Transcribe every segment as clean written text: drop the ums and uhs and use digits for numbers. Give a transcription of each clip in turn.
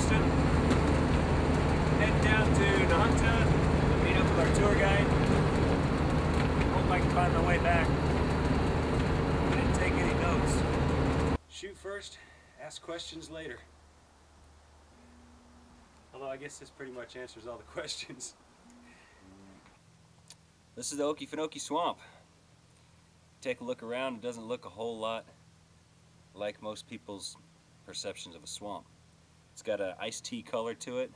Galveston. Heading down to Nahunta, meet up with our tour guide. Hope I can find my way back. I didn't take any notes. Shoot first, ask questions later. Although I guess this pretty much answers all the questions. This is the Okefenokee Swamp. Take a look around, it doesn't look a whole lot like most people's perceptions of a swamp. It's got an iced tea color to it.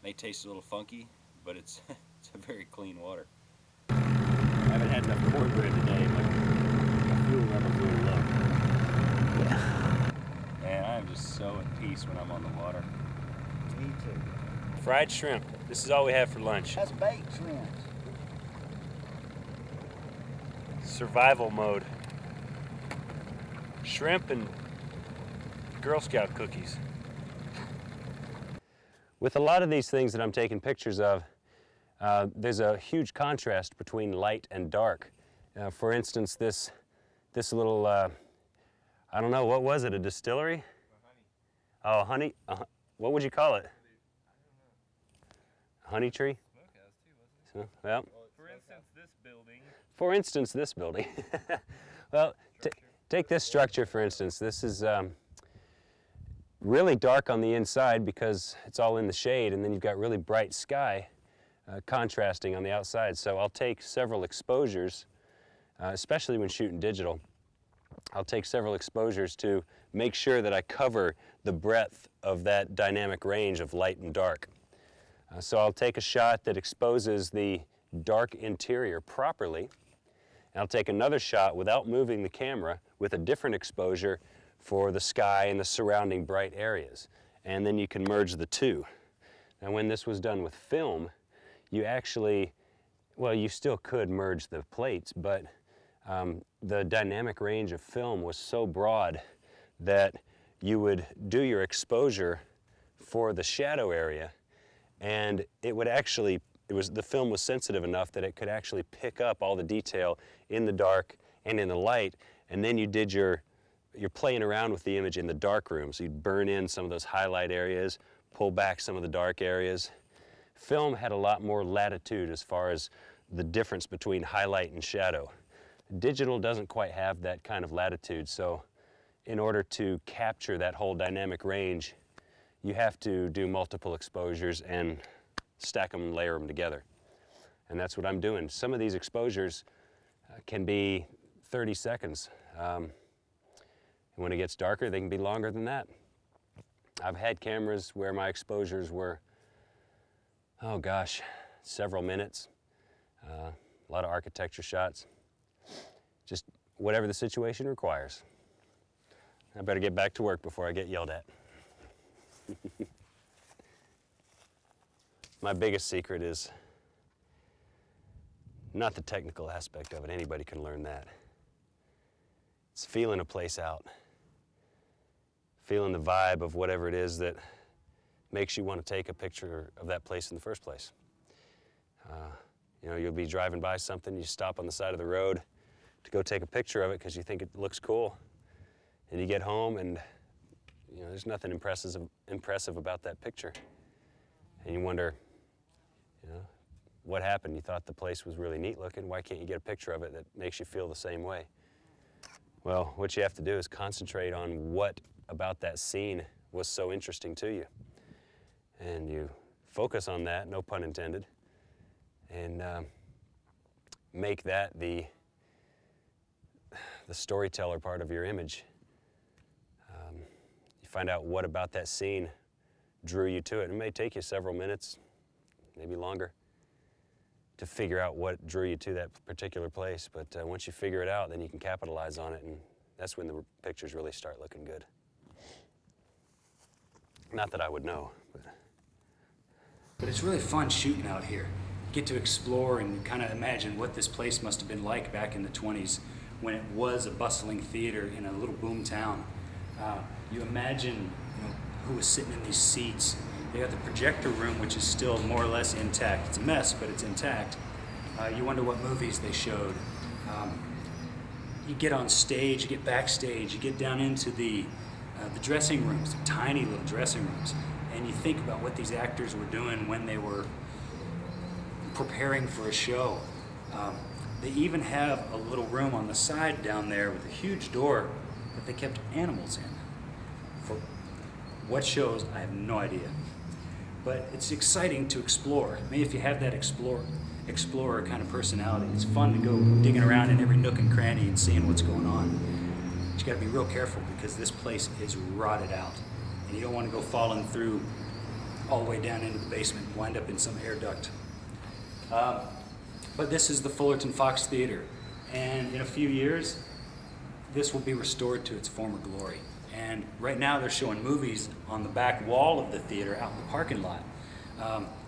May taste a little funky, but it's it's a very clean water. I haven't had enough cornbread today. My fuel level's a little low. Yeah. And I'm just so at peace when I'm on the water. Me too. Fried shrimp. This is all we have for lunch. That's baked shrimp. Survival mode. Shrimp and Girl Scout cookies. With a lot of these things that I'm taking pictures of, there's a huge contrast between light and dark. For instance, this little, I don't know, what was it, a distillery? Oh, honey, what would you call it? Honey tree? Smokehouse too, wasn't it? So, well, For instance, this building. For instance, this building. Well, take this structure, for instance. This is really dark on the inside because it's all in the shade, and then you've got really bright sky contrasting on the outside. So I'll take several exposures, especially when shooting digital. I'll take several exposures to make sure that I cover the breadth of that dynamic range of light and dark. So I'll take a shot that exposes the dark interior properly, and I'll take another shot without moving the camera with a different exposure for the sky and the surrounding bright areas. And then you can merge the two. Now when this was done with film, you actually, well, you still could merge the plates, but the dynamic range of film was so broad that you would do your exposure for the shadow area, and it would actually, the film was sensitive enough that it could actually pick up all the detail in the dark and in the light, and then you're playing around with the image in the dark room. So you'd burn in some of those highlight areas, pull back some of the dark areas. Film had a lot more latitude as far as the difference between highlight and shadow. Digital doesn't quite have that kind of latitude, so in order to capture that whole dynamic range, you have to do multiple exposures and stack them and layer them together. And that's what I'm doing. Some of these exposures can be 30 seconds. When it gets darker, they can be longer than that. I've had cameras where my exposures were, oh gosh, several minutes. A lot of architecture shots. Just whatever the situation requires. I better get back to work before I get yelled at. My biggest secret is not the technical aspect of it. Anybody can learn that. It's feeling a place out. Feeling the vibe of whatever it is that makes you want to take a picture of that place in the first place. You know, you'll be driving by something, you stop on the side of the road to go take a picture of it because you think it looks cool. And you get home and, you know, there's nothing impressive about that picture. And you wonder, you know, what happened? You thought the place was really neat looking. Why can't you get a picture of it that makes you feel the same way? Well, what you have to do is concentrate on what about that scene was so interesting to you. And you focus on that, no pun intended, and make that the storyteller part of your image. You find out what about that scene drew you to it. It may take you several minutes, maybe longer, to figure out what drew you to that particular place. But once you figure it out, then you can capitalize on it, and that's when the pictures really start looking good. Not that I would know, but it's really fun shooting out here. You get to explore and kind of imagine what this place must have been like back in the 20s when it was a bustling theater in a little boom town. You imagine, you know, who was sitting in these seats. They got the projector room, which is still more or less intact. It's a mess, but it's intact. You wonder what movies they showed. You get on stage, you get backstage, you get down into the dressing rooms, the tiny little dressing rooms, and you think about what these actors were doing when they were preparing for a show. They even have a little room on the side down there with a huge door that they kept animals in. For what shows, I have no idea. But it's exciting to explore. Maybe if you have that explorer kind of personality, it's fun to go digging around in every nook and cranny and seeing what's going on. But you gotta be real careful because this place is rotted out. And you don't want to go falling through all the way down into the basement and wind up in some air duct. But this is the Fullerton Fox Theater, and in a few years this will be restored to its former glory. And right now they're showing movies on the back wall of the theater out in the parking lot,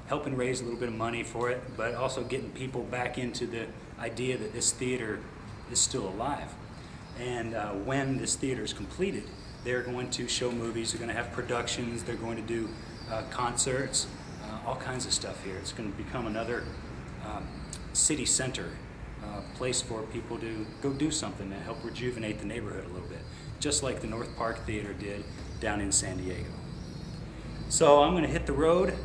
helping raise a little bit of money for it, but also getting people back into the idea that this theater is still alive. And when this theater is completed, they're going to show movies, they're going to have productions, they're going to do concerts, all kinds of stuff here. It's going to become another city center, place for people to go do something to help rejuvenate the neighborhood a little bit, just like the North Park Theater did down in San Diego. So I'm going to hit the road.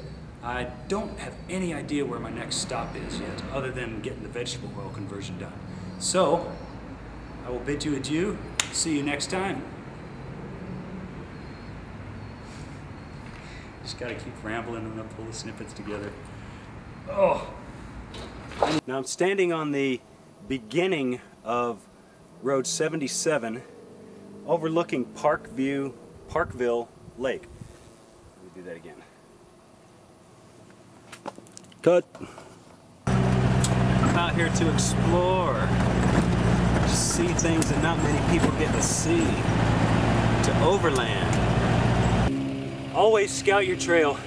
I don't have any idea where my next stop is yet, other than getting the vegetable oil conversion done. So I will bid you adieu. See you next time. Just gotta keep rambling and pull the snippets together. Oh! Now I'm standing on the beginning of Road 77, overlooking Parkville Lake. Let me do that again. Cut. I'm out here to explore, to see things that not many people get to see, to overland. Always scout your trail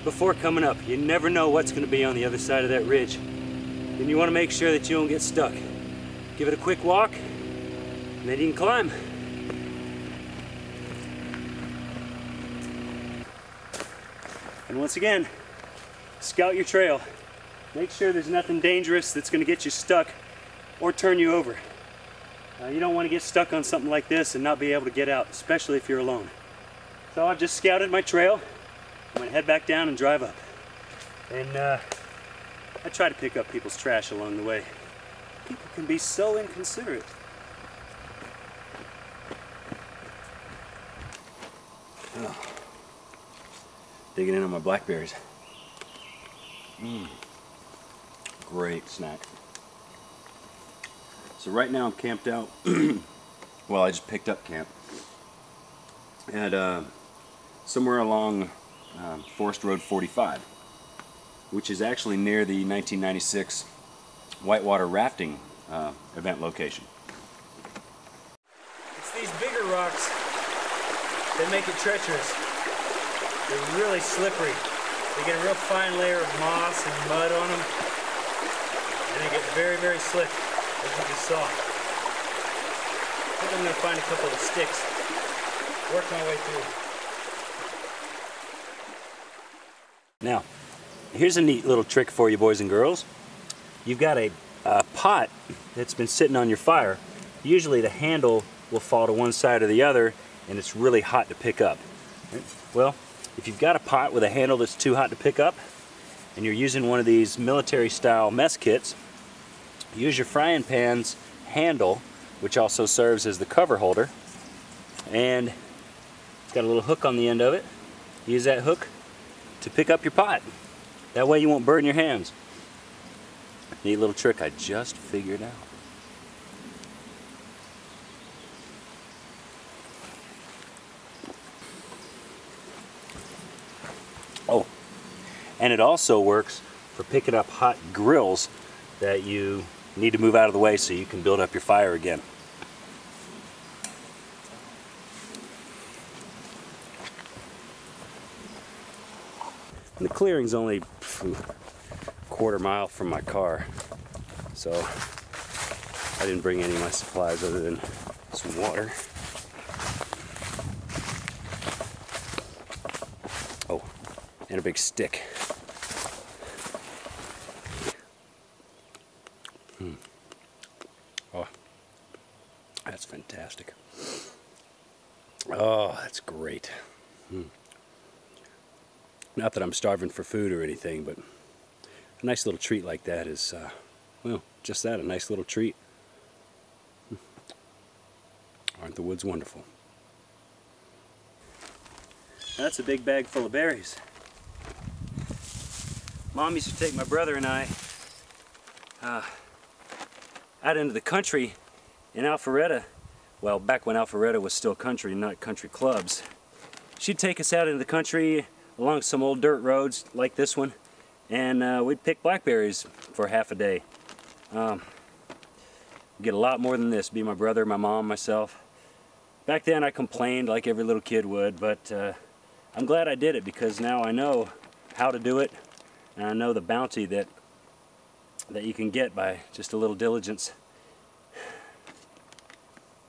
before coming up. You never know what's going to be on the other side of that ridge. And you want to make sure that you don't get stuck. Give it a quick walk, and then you can climb. And once again, scout your trail. Make sure there's nothing dangerous that's going to get you stuck or turn you over. You don't want to get stuck on something like this and not be able to get out, especially if you're alone. So I've just scouted my trail. I'm going to head back down and drive up. And I try to pick up people's trash along the way. People can be so inconsiderate. Oh. Digging in on my blackberries. Great snack. So right now I'm camped out. Well, I just picked up camp at somewhere along Forest Road 45, which is actually near the 1996 whitewater rafting event location. It's these bigger rocks that make it treacherous. They're really slippery. They get a real fine layer of moss and mud on them, and they get very, very slick, as you just saw. I think I'm going to find a couple of sticks, work my way through. Now, here's a neat little trick for you, boys and girls. You've got a pot that's been sitting on your fire. Usually the handle will fall to one side or the other, and it's really hot to pick up. Well, if you've got a pot with a handle that's too hot to pick up, and you're using one of these military-style mess kits, use your frying pan's handle, which also serves as the cover holder, and it's got a little hook on the end of it. Use that hook to pick up your pot. That way you won't burn your hands. Neat little trick I just figured out. Oh, and it also works for picking up hot grills that you need to move out of the way so you can build up your fire again. And the clearing's only a quarter mile from my car, so I didn't bring any of my supplies other than some water. Oh, and a big stick. Oh, that's fantastic. Oh, that's great. Not that I'm starving for food or anything, but a nice little treat like that is, well, just that, a nice little treat. Aren't the woods wonderful? That's a big bag full of berries. Mom used to take my brother and I out into the country in Alpharetta. Well, back when Alpharetta was still country, not country clubs. She'd take us out into the country along some old dirt roads like this one, and we'd pick blackberries for half a day. Get a lot more than this, be my brother, my mom, myself. Back then I complained like every little kid would, but I'm glad I did it because now I know how to do it, and I know the bounty that you can get by just a little diligence.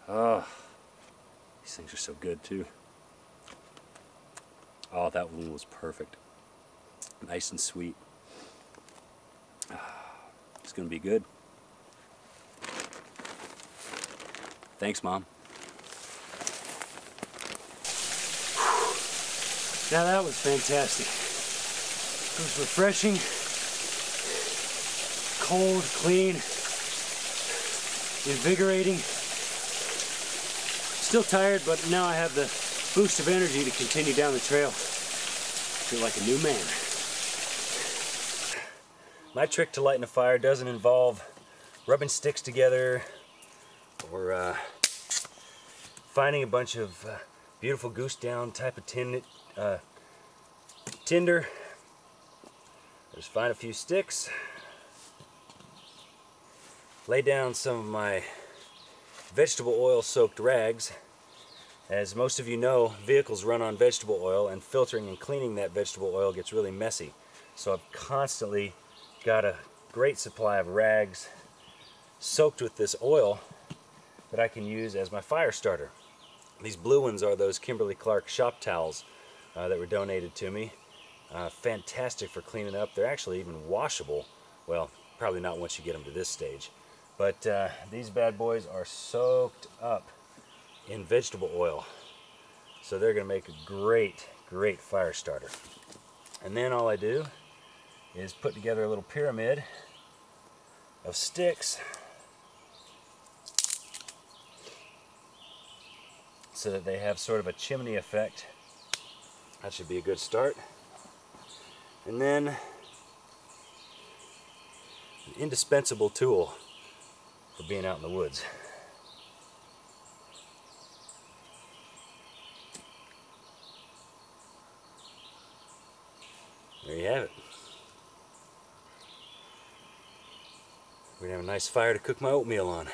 Oh, these things are so good too. Oh, that one was perfect. Nice and sweet. It's gonna be good. Thanks, Mom. Now that was fantastic. It was refreshing, cold, clean, invigorating. Still tired, but now I have the boost of energy to continue down the trail. I feel like a new man. My trick to lighting a fire doesn't involve rubbing sticks together or finding a bunch of beautiful goose down type of tinder. Just find a few sticks, lay down some of my vegetable oil soaked rags. As most of you know, vehicles run on vegetable oil, and filtering and cleaning that vegetable oil gets really messy. So I've constantly got a great supply of rags soaked with this oil that I can use as my fire starter. These blue ones are those Kimberly-Clark shop towels that were donated to me. Fantastic for cleaning up. They're actually even washable. Well, probably not once you get them to this stage. But these bad boys are soaked up in vegetable oil. So they're going to make a great, great fire starter. And then all I do is put together a little pyramid of sticks so that they have sort of a chimney effect. That should be a good start. And then an indispensable tool for being out in the woods. There you have it. We're gonna have a nice fire to cook my oatmeal on.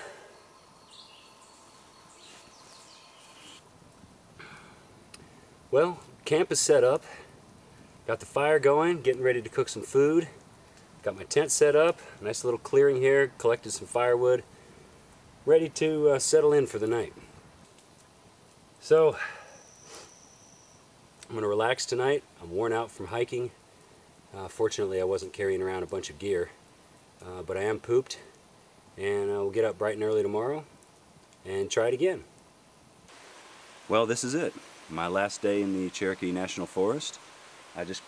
Well, camp is set up. Got the fire going, getting ready to cook some food. Got my tent set up, nice little clearing here, collected some firewood. Ready to settle in for the night. So, I'm gonna relax tonight. I'm worn out from hiking. Fortunately, I wasn't carrying around a bunch of gear, but I am pooped, and we'll get up bright and early tomorrow and try it again. Well, this is it. My last day in the Cherokee National Forest. I just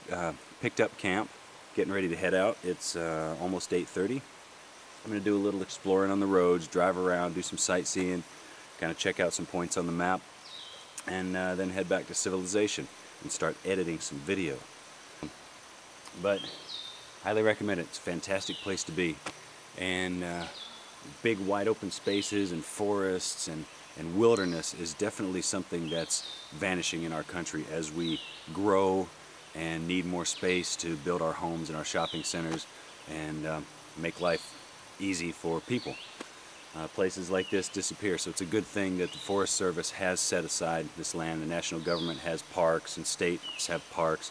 picked up camp, getting ready to head out. It's almost 8:30. I'm going to do a little exploring on the roads, drive around, do some sightseeing, kind of check out some points on the map, and then head back to civilization and start editing some video. But highly recommend it. It's a fantastic place to be, and big wide open spaces and forests and wilderness is definitely something that's vanishing in our country as we grow and need more space to build our homes and our shopping centers and make life easy for people. Places like this disappear, so it's a good thing that the Forest Service has set aside this land. The national government has parks and states have parks.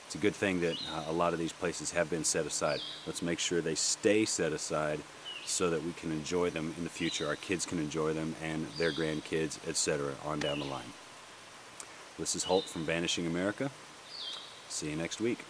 It's a good thing that a lot of these places have been set aside. Let's make sure they stay set aside so that we can enjoy them in the future. Our kids can enjoy them and their grandkids, etc. on down the line. This is Holt from Vanishing America. See you next week.